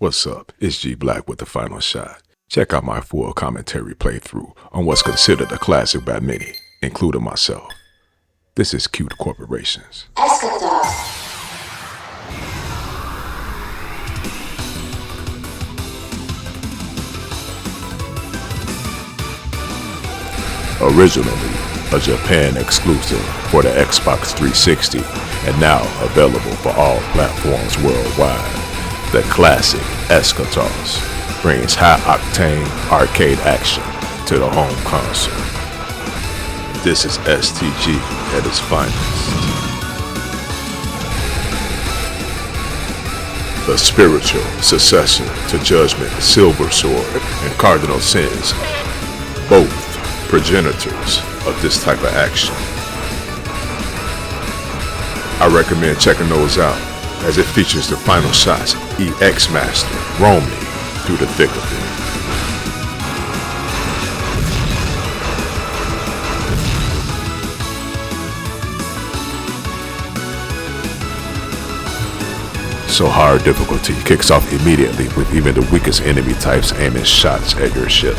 What's up? It's Blak with the final shot. Check out my full commentary playthrough on what's considered a classic by many, including myself. This is Cute Corporations. Eschatos. Originally a Japan exclusive for the Xbox 360 and now available for all platforms worldwide, the classic Eschatos brings high-octane arcade action to the home console. This is STG at its finest. The spiritual successor to Judgment, Silver Sword, and Cardinal Sins, both progenitors of this type of action. I recommend checking those out, as it features the final shots EX Master roaming through the thick of it. So hard difficulty kicks off immediately with even the weakest enemy types aiming shots at your ship,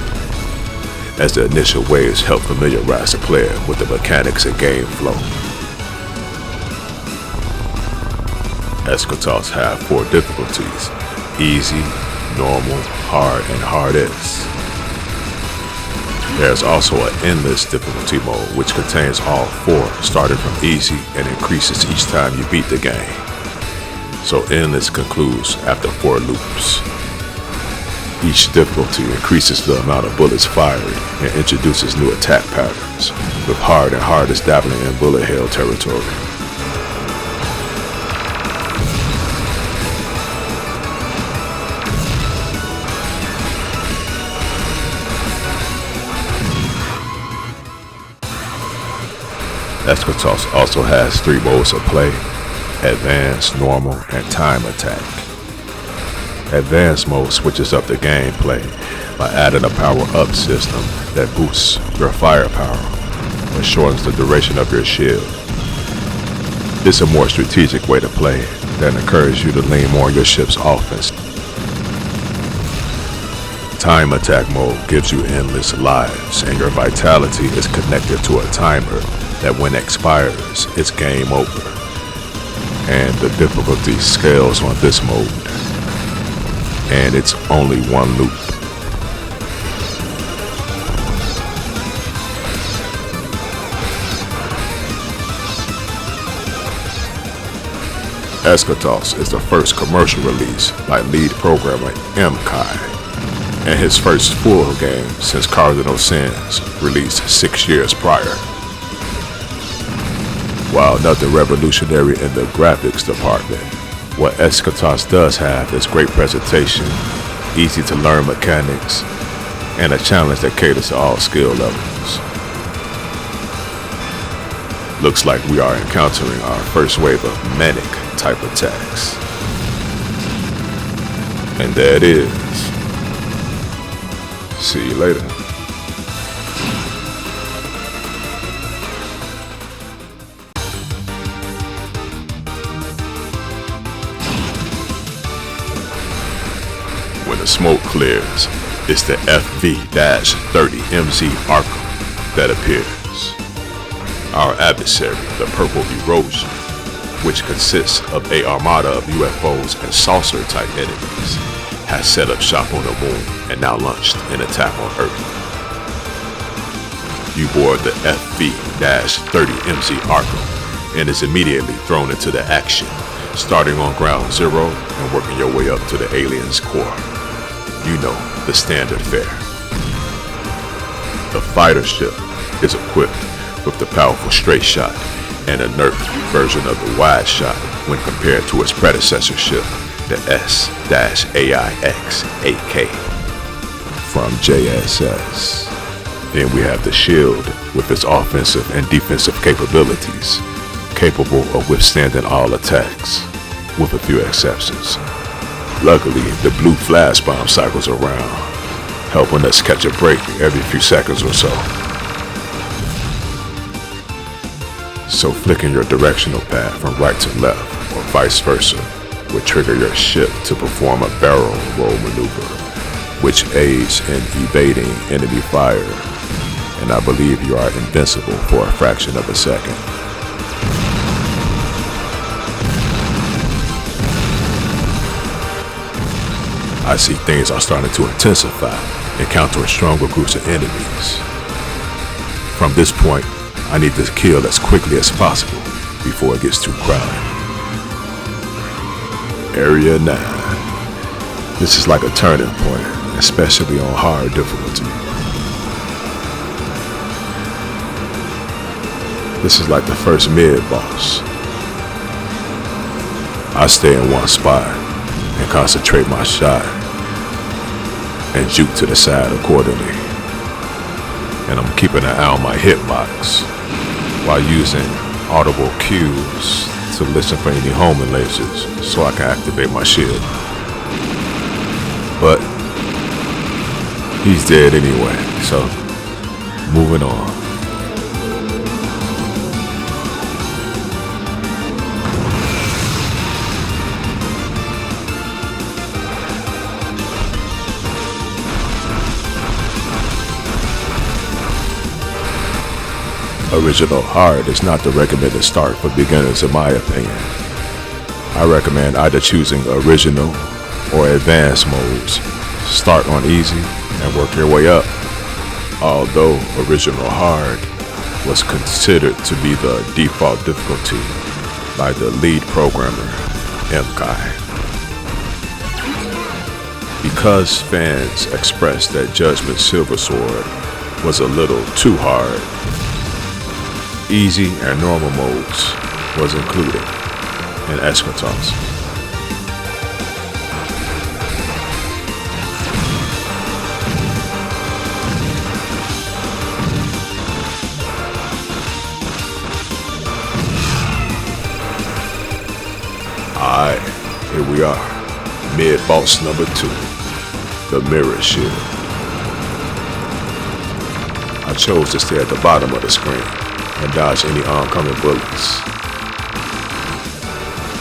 as the initial waves help familiarize the player with the mechanics and game flow. Eschatos have 4 difficulties: easy, normal, hard, and hardest. There's also an endless difficulty mode which contains all 4, starting from easy and increases each time you beat the game. So endless concludes after 4 loops. Each difficulty increases the amount of bullets fired and introduces new attack patterns, with hard and hardest dabbling in bullet hell territory. Eschatos also has 3 modes of play: advanced, normal, and time attack. Advanced mode switches up the gameplay by adding a power-up system that boosts your firepower and shortens the duration of your shield. It's a more strategic way to play that encourages you to lean more on your ship's offense. Time attack mode gives you endless lives, and your vitality is connected to a timer that when expires, it's game over. And the difficulty scales on this mode, and it's only 1 loop. Eschatos is the first commercial release by lead programmer Arcam, and his first full game since Cardinal Sins, released 6 years prior. While nothing revolutionary in the graphics department, what Eschatos does have is great presentation, easy to learn mechanics, and a challenge that caters to all skill levels. Looks like we are encountering our first wave of manic type attacks. And there it is. See you later. When the smoke clears, it's the FV-30MZ Arcam that appears. Our adversary, the Purple Erosion, which consists of an armada of UFOs and saucer-type enemies, has set up shop on the moon and now launched an attack on Earth. You board the FV-30MZ Arcam and is immediately thrown into the action, starting on ground zero and working your way up to the alien's core. You know, the standard fare. The fighter ship is equipped with the powerful straight shot and a nerfed version of the wide shot when compared to its predecessor ship, the S-AIX-AK from JSS. Then we have the shield with its offensive and defensive capabilities, capable of withstanding all attacks, with a few exceptions. Luckily, the blue flash bomb cycles around, helping us catch a break every few seconds or so. So flicking your directional pad from right to left, or vice versa, would trigger your ship to perform a barrel roll maneuver, which aids in evading enemy fire, and I believe you are invincible for a fraction of a second. I see things are starting to intensify, encountering stronger groups of enemies. From this point, I need to kill as quickly as possible before it gets too crowded. Area 9. This is like a turning point, especially on hard difficulty. This is like the first mid-boss. I stay in one spot and concentrate my shot and juke to the side accordingly. And I'm keeping an eye on my hitbox while using audible cues to listen for any homing lasers so I can activate my shield. But he's dead anyway, so moving on. Original hard is not the recommended start for beginners in my opinion. I recommend either choosing original or advanced modes. Start on easy and work your way up. Although original hard was considered to be the default difficulty by the lead programmer, MKai. Because fans expressed that Judgment Silver Sword was a little too hard, easy and normal modes was included in Eschatos. Alright, here we are. Mid-boss number 2, the Mirror Shield. I chose to stay at the bottom of the screen and dodge any oncoming bullets.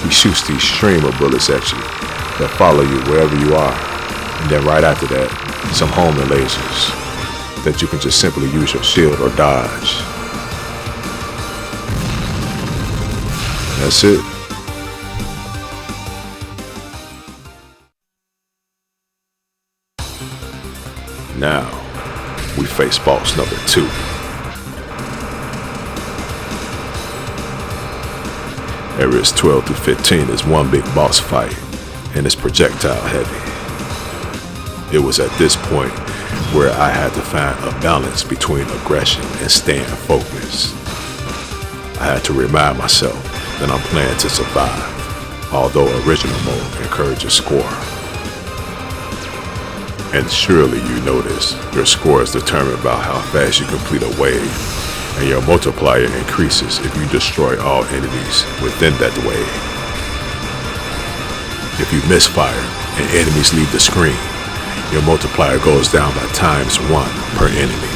He shoots these stream of bullets at you that follow you wherever you are, and then right after that, some homing lasers that you can just simply use your shield or dodge. That's it. Now, we face boss number 2. Areas 12 through 15 is one big boss fight, and it's projectile heavy. It was at this point where I had to find a balance between aggression and staying focused. I had to remind myself that I'm playing to survive, although original mode encourages score. And surely you notice your score is determined by how fast you complete a wave, and your multiplier increases if you destroy all enemies within that wave. If you misfire and enemies leave the screen, your multiplier goes down by ×1 per enemy.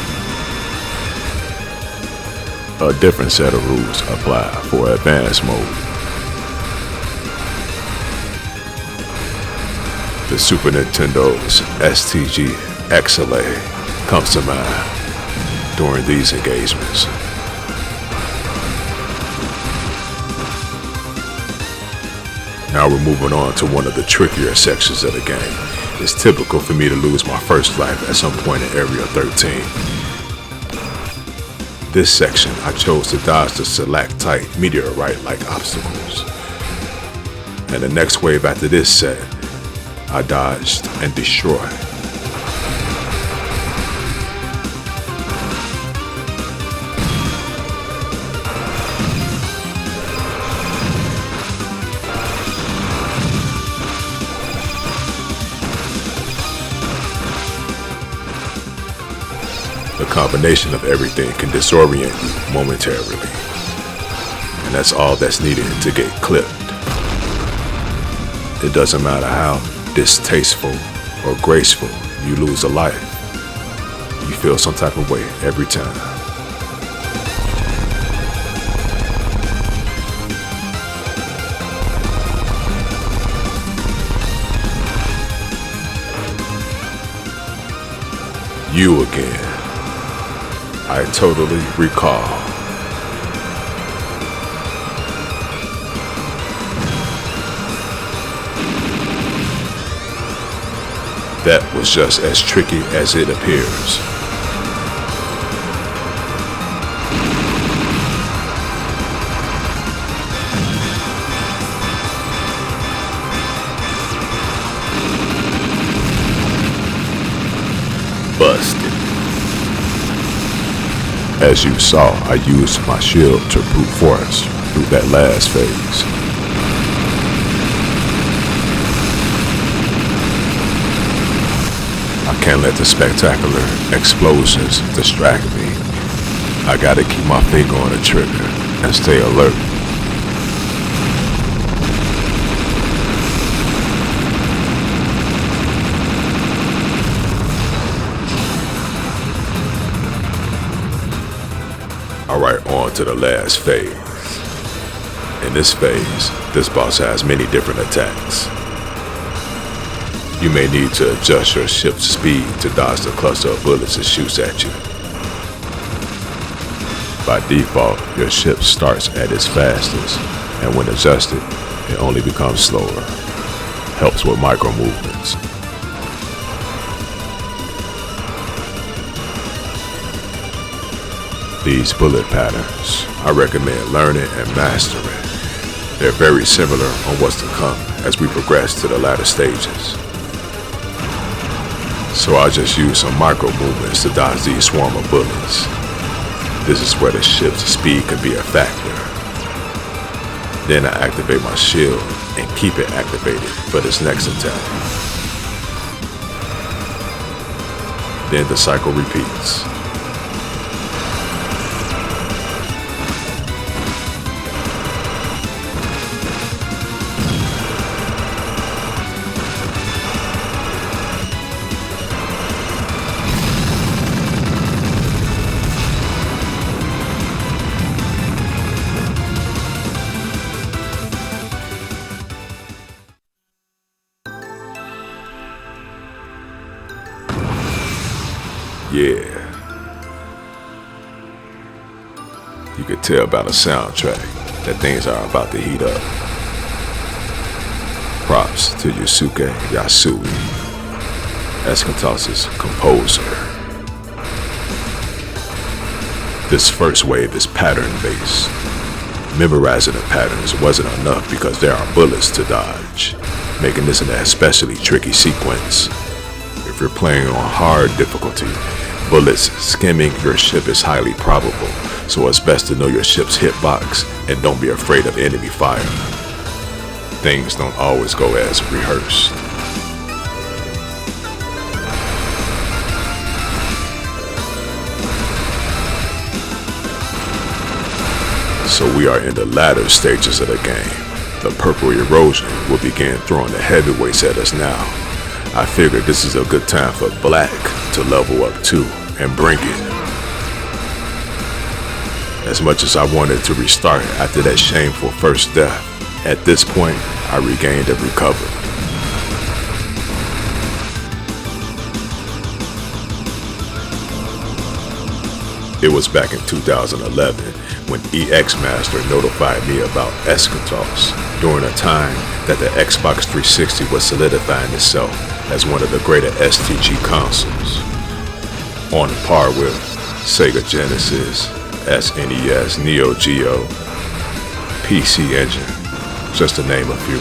A different set of rules apply for advanced mode. The Super Nintendo's STG XLA comes to mind during these engagements. Now we're moving on to one of the trickier sections of the game. It's typical for me to lose my first life at some point in Area 13. This section, I chose to dodge the stalactite meteorite-like obstacles. And the next wave after this set, I dodged and destroyed. The combination of everything can disorient you momentarily, and that's all that's needed to get clipped. It doesn't matter how distasteful or graceful you lose a life, you feel some type of way every time. You again. I totally recall. That was just as tricky as it appears. Busted. As you saw, I used my shield to brute force through that last phase. I can't let the spectacular explosions distract me. I gotta keep my finger on the trigger and stay alert. Alright, on to the last phase. In this phase, this boss has many different attacks. You may need to adjust your ship's speed to dodge the cluster of bullets it shoots at you. By default, your ship starts at its fastest, and when adjusted, it only becomes slower. Helps with micro movements. These bullet patterns, I recommend learning and mastering. They're very similar on what's to come as we progress to the latter stages. So I just use some micro movements to dodge these swarm of bullets. This is where the ship's speed can be a factor. Then I activate my shield and keep it activated for this next attack. Then the cycle repeats. Yeah. You could tell by the soundtrack that things are about to heat up. Props to Yusuke Yasui, Eschatos' composer. This first wave is pattern-based. Memorizing the patterns wasn't enough because there are bullets to dodge, making this an especially tricky sequence. If you're playing on hard difficulty, bullets skimming your ship is highly probable, so it's best to know your ship's hitbox and don't be afraid of enemy fire. Things don't always go as rehearsed. So we are in the latter stages of the game. The purple erosion will begin throwing the heavyweights at us now. I figured this is a good time for Blak to level up too and bring it. As much as I wanted to restart after that shameful first death, at this point I regained and recovered. It was back in 2011 when EX Master notified me about Eschatos during a time that the Xbox 360 was solidifying itself as one of the greater STG consoles, on par with Sega Genesis, SNES, Neo Geo, PC Engine, just to name a few.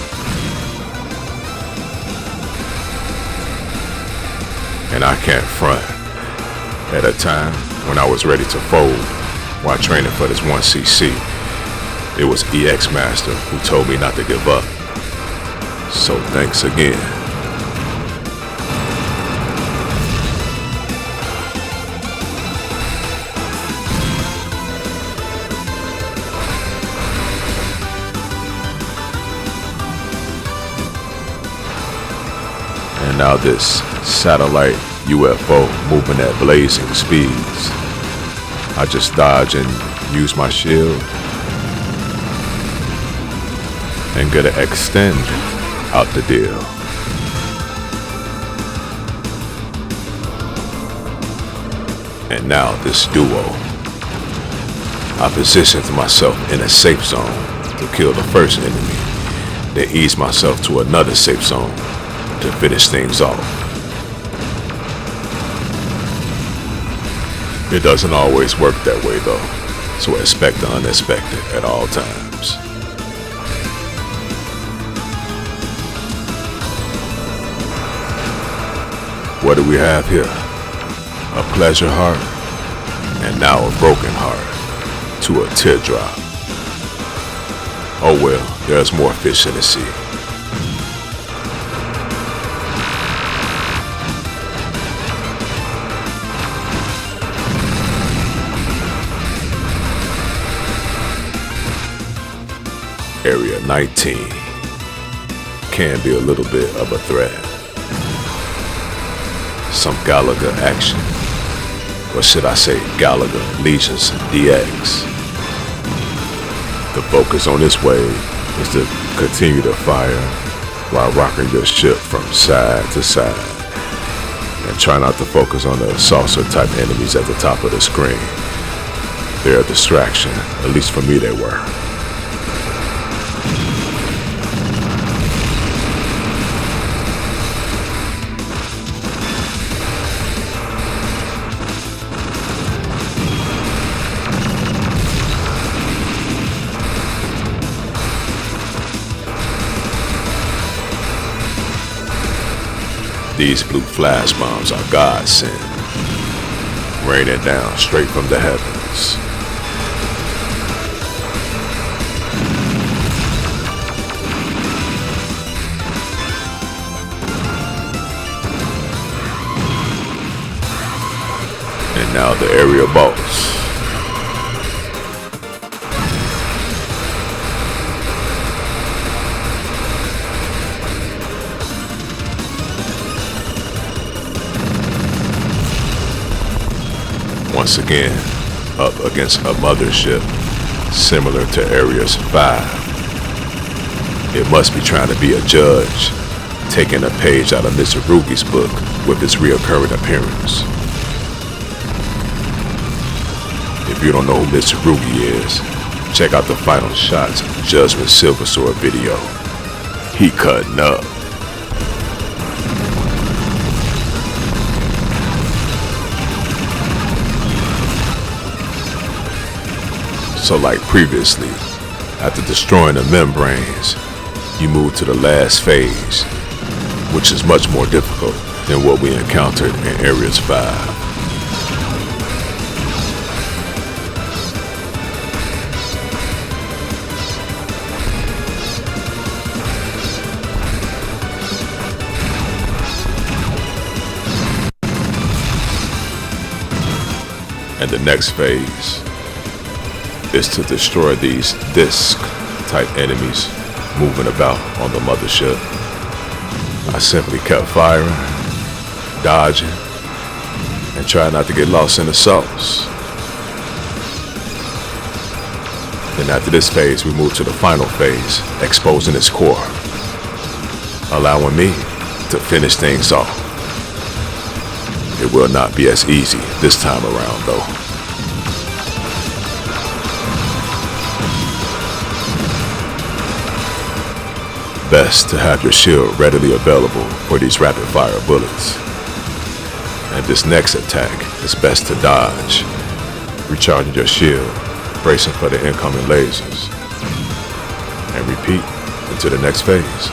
And I can't front. At a time when I was ready to fold while training for this 1cc, it was EX Master who told me not to give up. So thanks again. And now this satellite UFO moving at blazing speeds. I just dodge and use my shield and get an extend out the deal. And now this duo. I positioned myself in a safe zone to kill the first enemy, then ease myself to another safe zone to finish things off. It doesn't always work that way though, so expect the unexpected at all times. What do we have here? A pleasure heart, and now a broken heart to a teardrop. Oh well, there's more fish in the sea. Area 19 can be a little bit of a threat. Some Galaga action, or should I say Galaga Legions DX. The focus on this wave is to continue to fire while rocking your ship from side to side, and try not to focus on the saucer type enemies at the top of the screen. They're a distraction, at least for me they were. These blue flash bombs are God sent, raining down straight from the heavens. And now the area boss. Once again, up against a mothership similar to Areas 5. It must be trying to be a judge, taking a page out of Mr. Rugi's book with its reoccurring appearance. If you don't know who Mr. Rugi is, check out the Final Shots Judgment Silver Sword video. He cutting up. So like previously, after destroying the membranes, you move to the last phase, which is much more difficult than what we encountered in Areas 5. And the next phase is to destroy these disc type enemies moving about on the mothership. I simply kept firing, dodging, and trying not to get lost in the sauce. Then after this phase, we move to the final phase, exposing its core, allowing me to finish things off. It will not be as easy this time around though. Best to have your shield readily available for these rapid fire bullets. And this next attack is best to dodge, recharging your shield, bracing for the incoming lasers, and repeat into the next phase.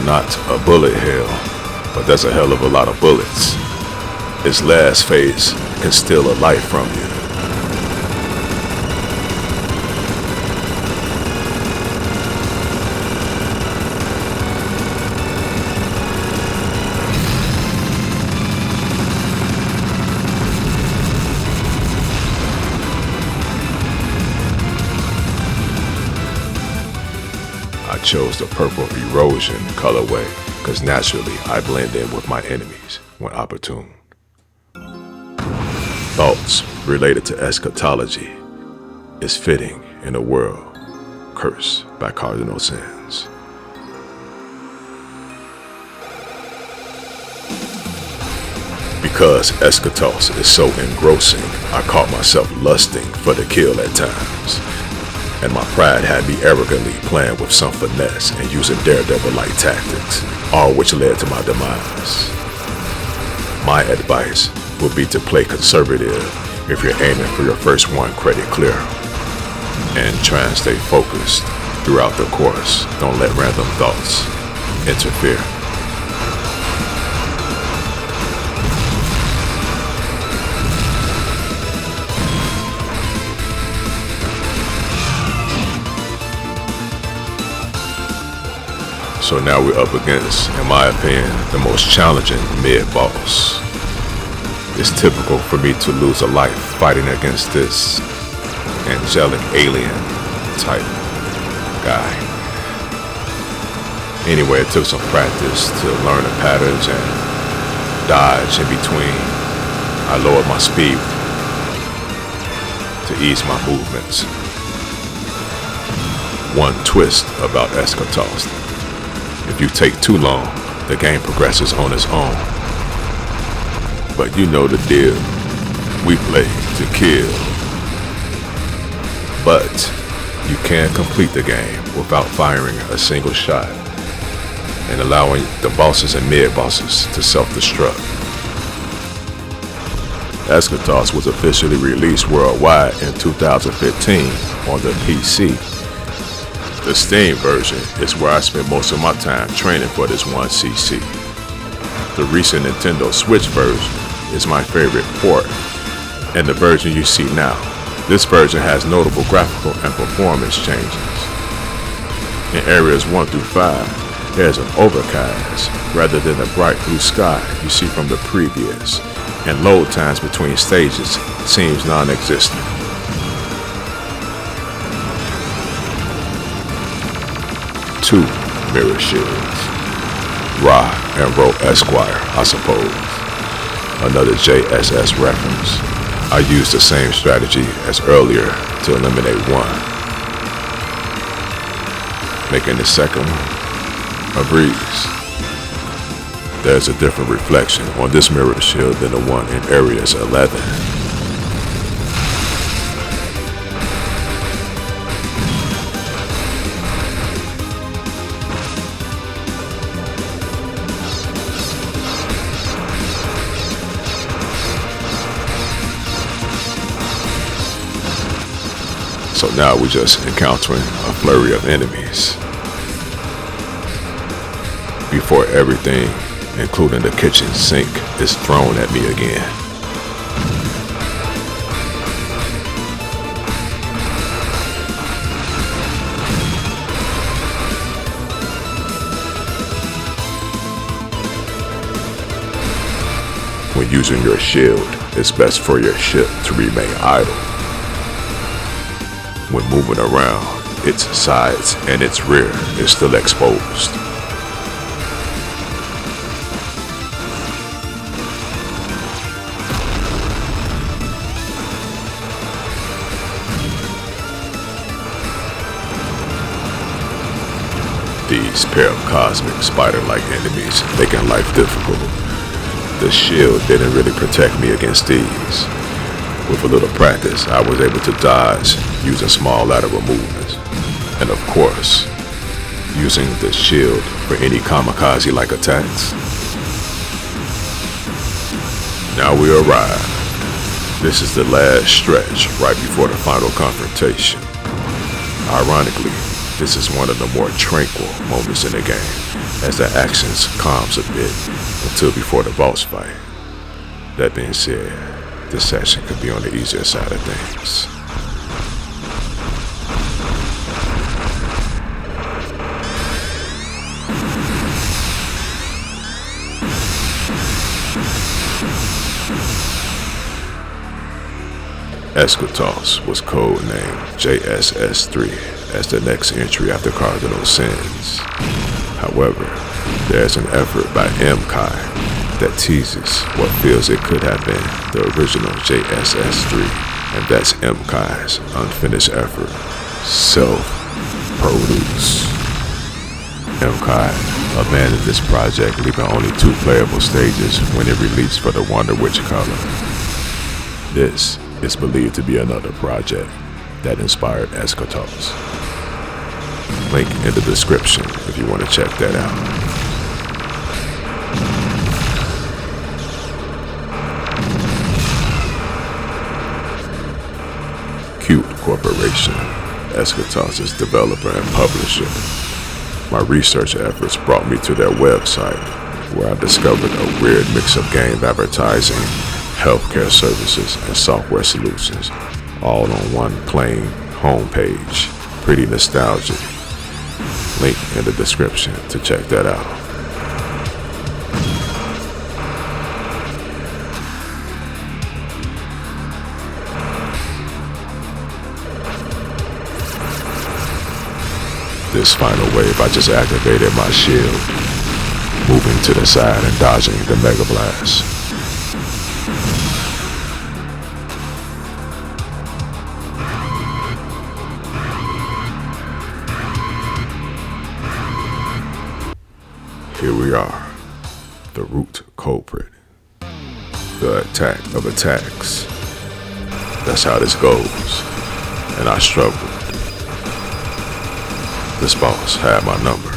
Not a bullet hell, but that's a hell of a lot of bullets. Its last phase can steal a life from you. I chose the purple erosion colorway because naturally I blend in with my enemies when opportune. Thoughts related to eschatology is fitting in a world cursed by cardinal sins. Because Eschatos is so engrossing, I caught myself lusting for the kill at times. And my pride had me arrogantly playing with some finesse and using daredevil-like tactics, all which led to my demise. My advice would be to play conservative if you're aiming for your first one credit clear, and try and stay focused throughout the course. Don't let random thoughts interfere. So now we're up against, in my opinion, the most challenging mid-boss. It's typical for me to lose a life fighting against this angelic alien type guy. Anyway, it took some practice to learn the patterns and dodge in between. I lowered my speed to ease my movements. One twist about Eschatos: if you take too long, the game progresses on its own. But you know the deal. We play to kill. But you can complete the game without firing a single shot and allowing the bosses and mid-bosses to self-destruct. Eschatos was officially released worldwide in 2015 on the PC. The Steam version is where I spend most of my time training for this 1cc. The recent Nintendo Switch version is my favorite port, and the version you see now. This version has notable graphical and performance changes. In areas 1 through 5, there's an overcast rather than the bright blue sky you see from the previous, and load times between stages seems non-existent. Two mirror shields. Ra and Ro Esquire, I suppose. Another JSS reference. I used the same strategy as earlier to eliminate one, making the second one a breeze. There's a different reflection on this mirror shield than the one in areas 11. So now we're just encountering a flurry of enemies before everything, including the kitchen sink, is thrown at me again. When using your shield, it's best for your ship to remain idle. When moving around, its sides and its rear is still exposed. These pair of cosmic spider-like enemies making life difficult. The shield didn't really protect me against these. With a little practice, I was able to dodge using small lateral movements, and of course, using the shield for any kamikaze-like attacks. Now we arrive. This is the last stretch right before the final confrontation. Ironically, this is one of the more tranquil moments in the game, as the actions calms a bit until before the boss fight. That being said, this section could be on the easier side of things. Eschatos was codenamed JSS3 as the next entry after Cardinal Sins. However, there's an effort by M-Kai that teases what feels it could have been the original JSS3, and that's M-Kai's unfinished effort, Self-Produce. MCOD abandoned this project, leaving only 2 playable stages when it released for the Wonder Witch color. This is believed to be another project that inspired Eschatos. Link in the description if you want to check that out. Cute Corporation, Eschatos' developer and publisher. My research efforts brought me to their website, where I discovered a weird mix of game advertising, healthcare services, and software solutions, all on one plain homepage. Pretty nostalgic. Link in the description to check that out. This final wave, I just activated my shield, moving to the side and dodging the Mega Blast. Here we are, the root culprit, the attack of attacks. That's how this goes, and I struggled. This boss had my number.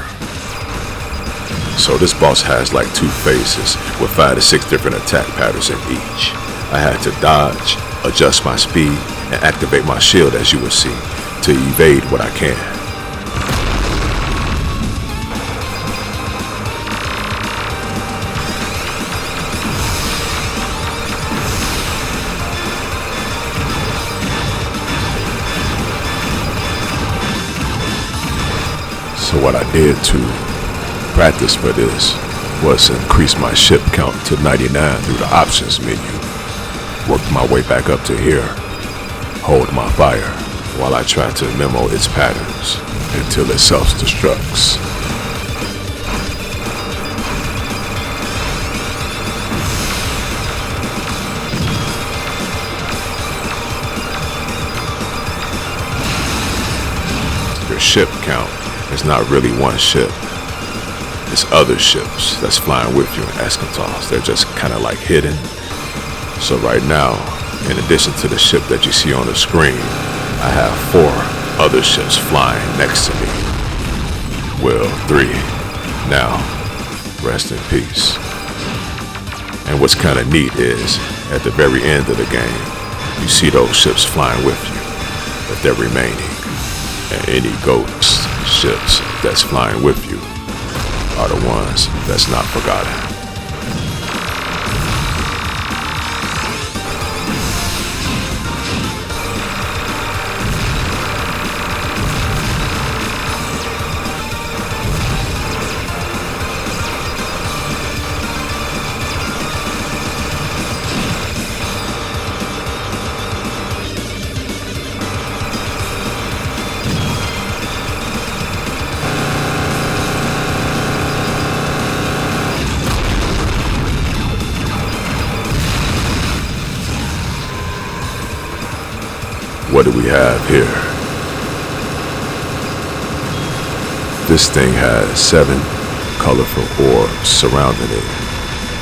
So this boss has like 2 phases with 5 to 6 different attack patterns in each. I had to dodge, adjust my speed, and activate my shield, as you will see, to evade what I can. So what I did to practice for this was increase my ship count to 99 through the options menu. Worked my way back up to here, hold my fire while I try to memo its patterns until it self-destructs. Your ship count is not really one ship. It's other ships that's flying with you in Eschatos. They're just kind of like hidden. So right now, in addition to the ship that you see on the screen, I have 4 other ships flying next to me. Well, 3. Now, rest in peace. And what's kind of neat is, at the very end of the game, you see those ships flying with you, if they're remaining. And any ghost ships that's flying with you are the ones that's not forgotten. What do we have here? This thing has 7 colorful orbs surrounding it,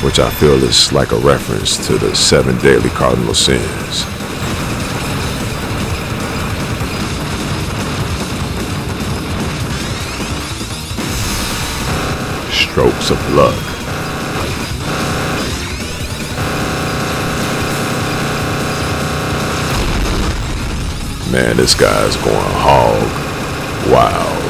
which I feel is like a reference to the 7 daily cardinal sins. Strokes of luck. Man, this guy's going hog wild.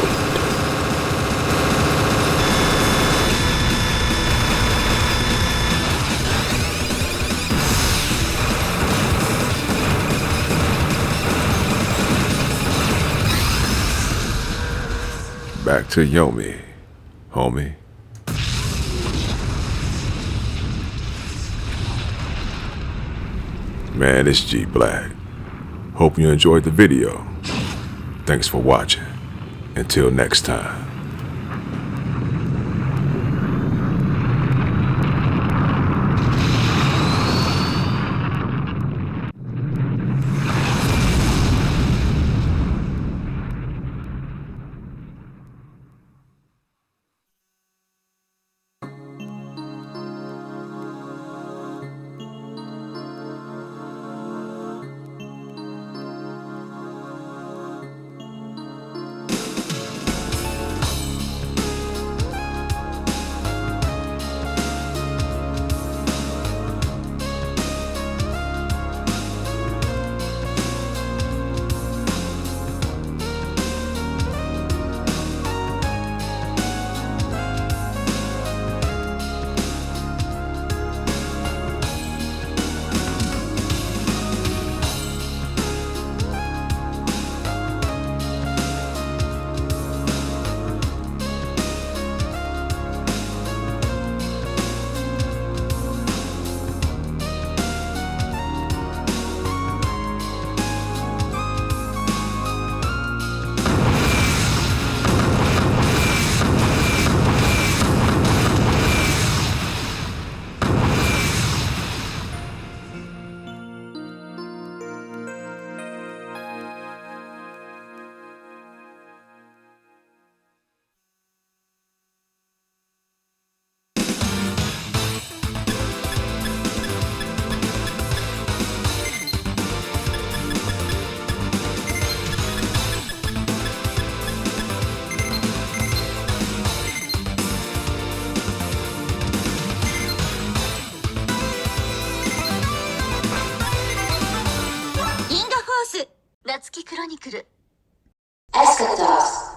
Back to Yomi, homie. Man, it's G Blak. Hope you enjoyed the video. Thanks for watching. Until next time. Eschatos.